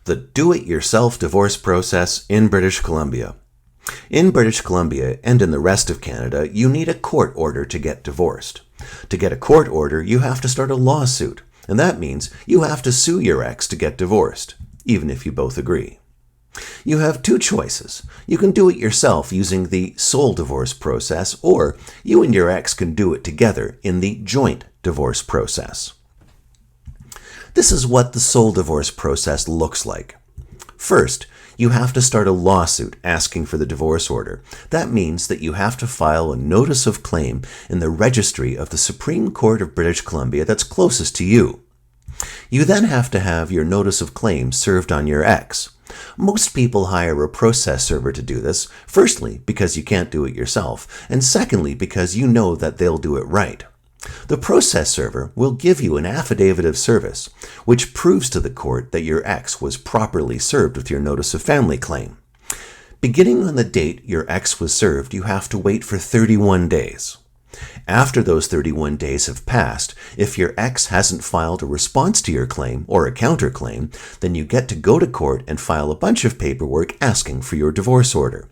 The do-it-yourself divorce process in British Columbia. In British Columbia and in the rest of Canada, you need a court order to get divorced. To get a court order, you have to start a lawsuit, and that means you have to sue your ex to get divorced, even if you both agree. You have two choices. You can do it yourself using the sole divorce process, or you and your ex can do it together in the joint divorce process. This is what the sole divorce process looks like. First, you have to start a lawsuit asking for the divorce order. That means that you have to file a notice of claim in the registry of the Supreme Court of British Columbia that's closest to you. You then have to have your notice of claim served on your ex. Most people hire a process server to do this, firstly because you can't do it yourself, and secondly because you know that they'll do it right. The process server will give you an affidavit of service, which proves to the court that your ex was properly served with your notice of family claim. Beginning on the date your ex was served, you have to wait for 31 days. After those 31 days have passed, if your ex hasn't filed a response to your claim or a counterclaim, then you get to go to court and file a bunch of paperwork asking for your divorce order.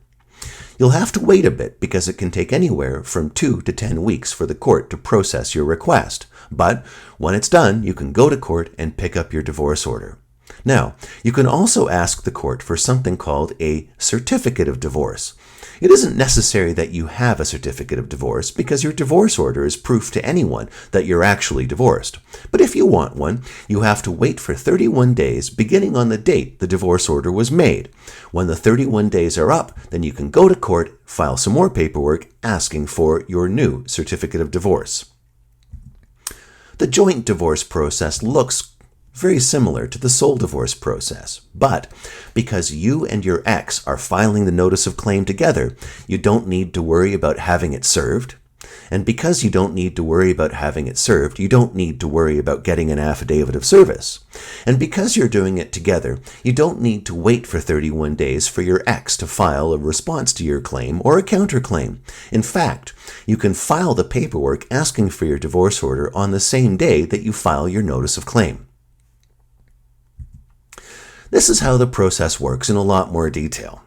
You'll have to wait a bit because it can take anywhere from 2 to 10 weeks for the court to process your request. But when it's done, you can go to court and pick up your divorce order. Now, you can also ask the court for something called a certificate of divorce. It isn't necessary that you have a certificate of divorce because your divorce order is proof to anyone that you're actually divorced. But if you want one, you have to wait for 31 days beginning on the date the divorce order was made. When the 31 days are up, then you can go to court, file some more paperwork asking for your new certificate of divorce. The joint divorce process looks very similar to the sole divorce process, but because you and your ex are filing the notice of claim together, you don't need to worry about having it served. And because you don't need to worry about having it served, you don't need to worry about getting an affidavit of service. And because you're doing it together, you don't need to wait for 31 days for your ex to file a response to your claim or a counterclaim. In fact, you can file the paperwork asking for your divorce order on the same day that you file your notice of claim. This is how the process works in a lot more detail.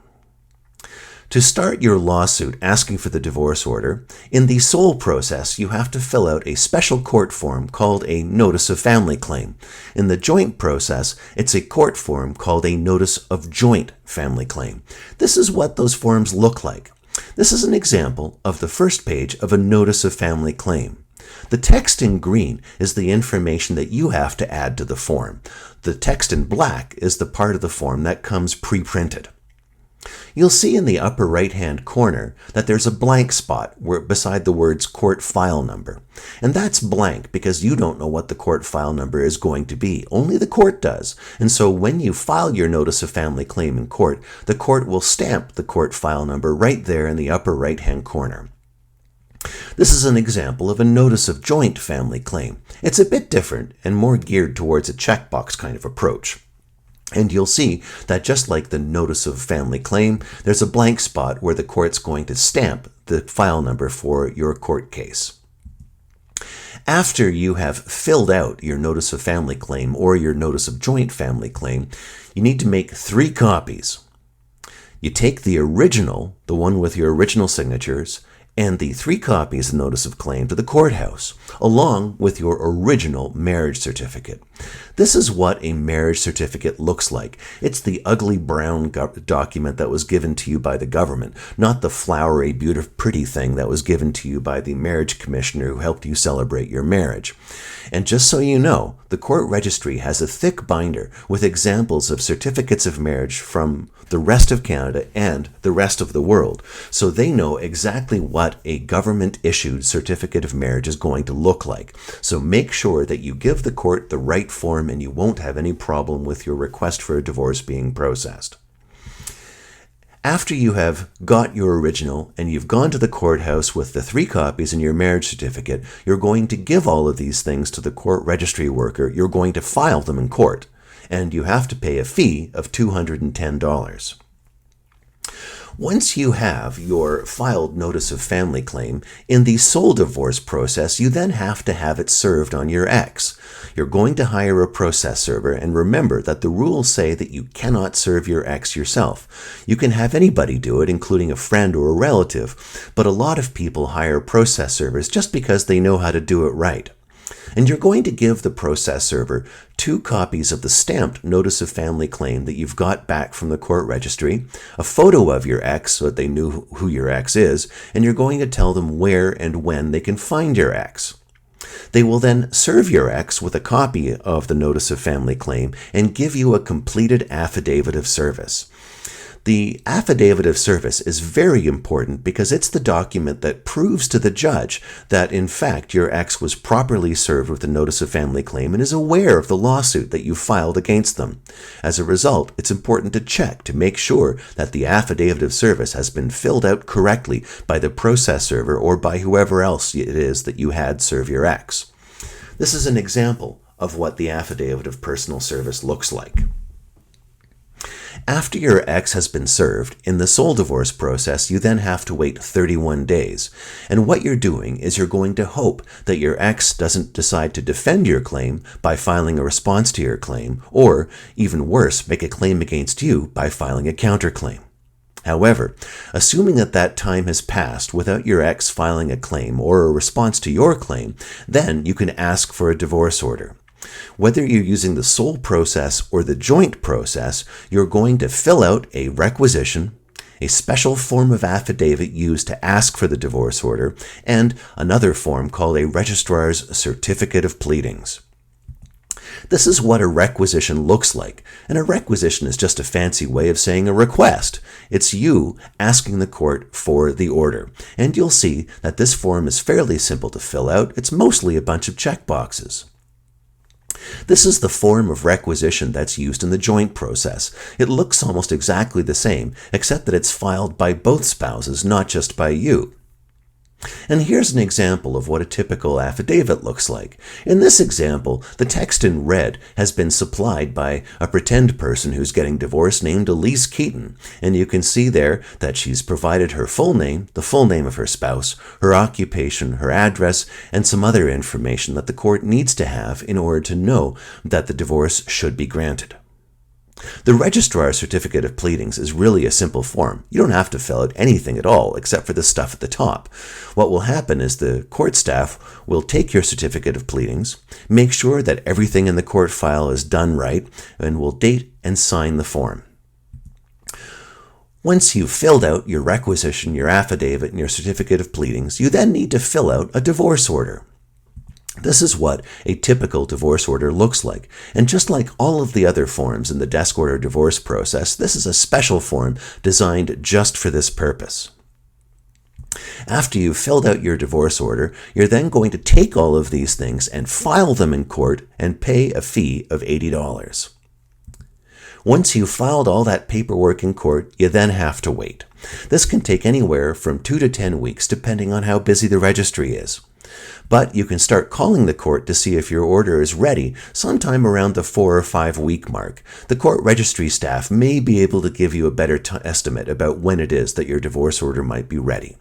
To start your lawsuit asking for the divorce order, in the sole process you have to fill out a special court form called a notice of family claim. In the joint process, it's a court form called a notice of joint family claim. This is what those forms look like. This is an example of the first page of a notice of family claim. The text in green is the information that you have to add to the form. The text in black is the part of the form that comes pre-printed. You'll see in the upper right-hand corner that there's a blank spot beside the words court file number. And that's blank because you don't know what the court file number is going to be. Only the court does. And so when you file your notice of family claim in court, the court will stamp the court file number right there in the upper right-hand corner. This is an example of a notice of joint family claim. It's a bit different and more geared towards a checkbox kind of approach. And you'll see that just like the notice of family claim, there's a blank spot where the court's going to stamp the file number for your court case. After you have filled out your notice of family claim or your notice of joint family claim, you need to make 3 copies. You take the original, the one with your original signatures, and the 3 copies of the notice of claim to the courthouse, along with your original marriage certificate. This is what a marriage certificate looks like. It's the ugly brown document that was given to you by the government, not the flowery, beautiful, pretty thing that was given to you by the marriage commissioner who helped you celebrate your marriage. And just so you know, the court registry has a thick binder with examples of certificates of marriage from the rest of Canada and the rest of the world, so they know exactly what a government-issued certificate of marriage is going to look like. So make sure that you give the court the right form and you won't have any problem with your request for a divorce being processed. After you have got your original and you've gone to the courthouse with the 3 copies and your marriage certificate, you're going to give all of these things to the court registry worker. You're going to file them in court, and you have to pay a fee of $210. Once you have your filed notice of family claim, in the sole divorce process, you then have to have it served on your ex. You're going to hire a process server, and remember that the rules say that you cannot serve your ex yourself. You can have anybody do it, including a friend or a relative, but a lot of people hire process servers just because they know how to do it right. And you're going to give the process server 2 copies of the stamped notice of family claim that you've got back from the court registry, a photo of your ex so that they knew who your ex is, and you're going to tell them where and when they can find your ex. They will then serve your ex with a copy of the notice of family claim and give you a completed affidavit of service. The affidavit of service is very important because it's the document that proves to the judge that, in fact, your ex was properly served with a notice of family claim and is aware of the lawsuit that you filed against them. As a result, it's important to check to make sure that the affidavit of service has been filled out correctly by the process server or by whoever else it is that you had serve your ex. This is an example of what the affidavit of personal service looks like. After your ex has been served, in the sole divorce process, you then have to wait 31 days. And what you're doing is you're going to hope that your ex doesn't decide to defend your claim by filing a response to your claim, or, even worse, make a claim against you by filing a counterclaim. However, assuming that that time has passed without your ex filing a claim or a response to your claim, then you can ask for a divorce order. Whether you're using the sole process or the joint process, you're going to fill out a requisition, a special form of affidavit used to ask for the divorce order, and another form called a registrar's certificate of pleadings. This is what a requisition looks like, and a requisition is just a fancy way of saying a request. It's you asking the court for the order, and you'll see that this form is fairly simple to fill out. It's mostly a bunch of checkboxes. This is the form of requisition that's used in the joint process. It looks almost exactly the same, except that it's filed by both spouses, not just by you. And here's an example of what a typical affidavit looks like. In this example, the text in red has been supplied by a pretend person who's getting divorced named Elise Keaton. And you can see there that she's provided her full name, the full name of her spouse, her occupation, her address, and some other information that the court needs to have in order to know that the divorce should be granted. The registrar's certificate of pleadings is really a simple form. You don't have to fill out anything at all except for the stuff at the top. What will happen is the court staff will take your certificate of pleadings, make sure that everything in the court file is done right, and will date and sign the form. Once you've filled out your requisition, your affidavit, and your certificate of pleadings, you then need to fill out a divorce order. This is what a typical divorce order looks like. And just like all of the other forms in the desk order divorce process, this is a special form designed just for this purpose. After you've filled out your divorce order, you're then going to take all of these things and file them in court and pay a fee of $80. Once you've filed all that paperwork in court, you then have to wait. This can take anywhere from 2 to 10 weeks, depending on how busy the registry is. But you can start calling the court to see if your order is ready sometime around the 4 or 5 week mark. The court registry staff may be able to give you a better estimate about when it is that your divorce order might be ready.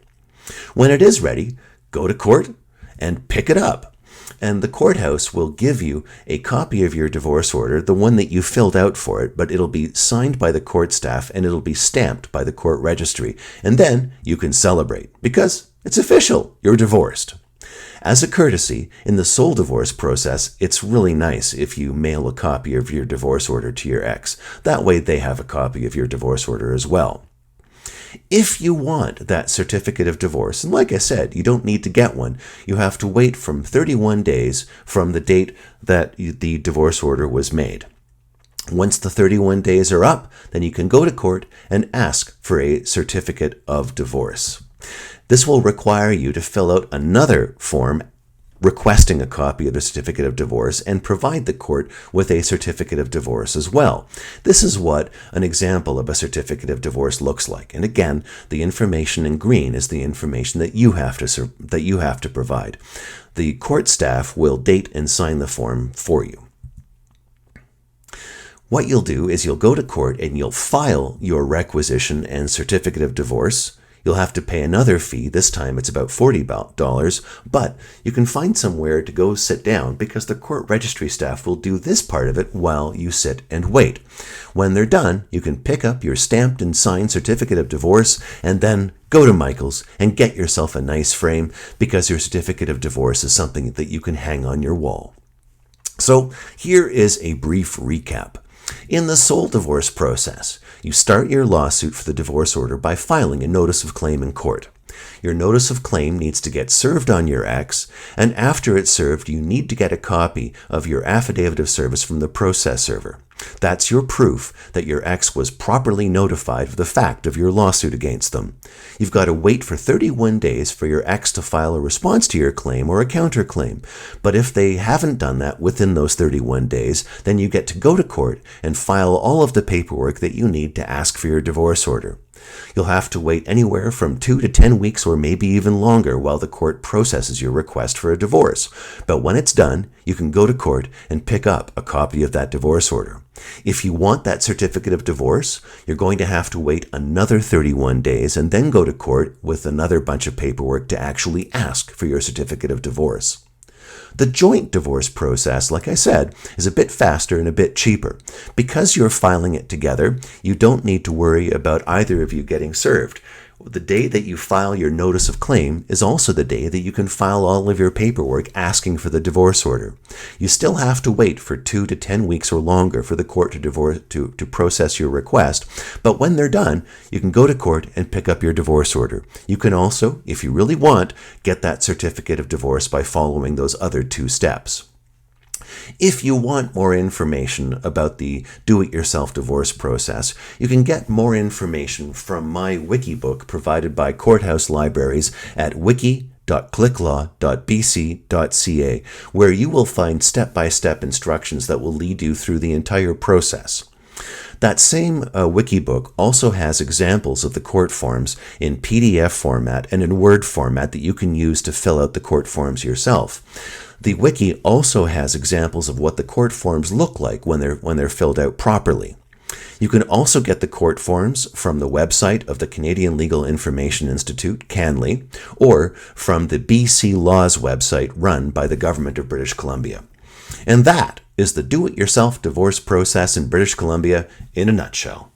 When it is ready, go to court and pick it up. And the courthouse will give you a copy of your divorce order, the one that you filled out for it, but it'll be signed by the court staff and it'll be stamped by the court registry. And then you can celebrate because it's official. You're divorced. As a courtesy, in the sole divorce process, it's really nice if you mail a copy of your divorce order to your ex. That way they have a copy of your divorce order as well. If you want that certificate of divorce, and like I said, you don't need to get one, you have to wait from 31 days from the date that the divorce order was made. Once the 31 days are up, then you can go to court and ask for a certificate of divorce. This will require you to fill out another form requesting a copy of the certificate of divorce and provide the court with a certificate of divorce as well. This is what an example of a certificate of divorce looks like. And again, the information in green is the information that you have to provide. The court staff will date and sign the form for you. What you'll do is you'll go to court and you'll file your requisition and certificate of divorce. You'll have to pay another fee. This time it's about $40, but you can find somewhere to go sit down because the court registry staff will do this part of it while you sit and wait. When they're done, you can pick up your stamped and signed certificate of divorce and then go to Michael's and get yourself a nice frame because your certificate of divorce is something that you can hang on your wall. So here is a brief recap. In the sole divorce process, you start your lawsuit for the divorce order by filing a notice of claim in court. Your notice of claim needs to get served on your ex, and after it's served, you need to get a copy of your affidavit of service from the process server. That's your proof that your ex was properly notified of the fact of your lawsuit against them. You've got to wait for 31 days for your ex to file a response to your claim or a counterclaim. But if they haven't done that within those 31 days, then you get to go to court and file all of the paperwork that you need to ask for your divorce order. You'll have to wait anywhere from 2 to 10 weeks or maybe even longer while the court processes your request for a divorce. But when it's done, you can go to court and pick up a copy of that divorce order. If you want that certificate of divorce, you're going to have to wait another 31 days and then go to court with another bunch of paperwork to actually ask for your certificate of divorce. The joint divorce process, like I said, is a bit faster and a bit cheaper. Because you're filing it together, you don't need to worry about either of you getting served. The day that you file your notice of claim is also the day that you can file all of your paperwork asking for the divorce order. You still have to wait for 2 to 10 weeks or longer for the court to process your request, but when they're done, you can go to court and pick up your divorce order. You can also, if you really want, get that certificate of divorce by following those other 2 steps. If you want more information about the do-it-yourself divorce process, you can get more information from my wiki book provided by Courthouse Libraries at wiki.clicklaw.bc.ca, where you will find step-by-step instructions that will lead you through the entire process. That same wiki book also has examples of the court forms in PDF format and in Word format that you can use to fill out the court forms yourself. The wiki also has examples of what the court forms look like when they're filled out properly. You can also get the court forms from the website of the Canadian Legal Information Institute, CanLII, or from the BC Laws website run by the Government of British Columbia. And that is the do-it-yourself divorce process in British Columbia in a nutshell.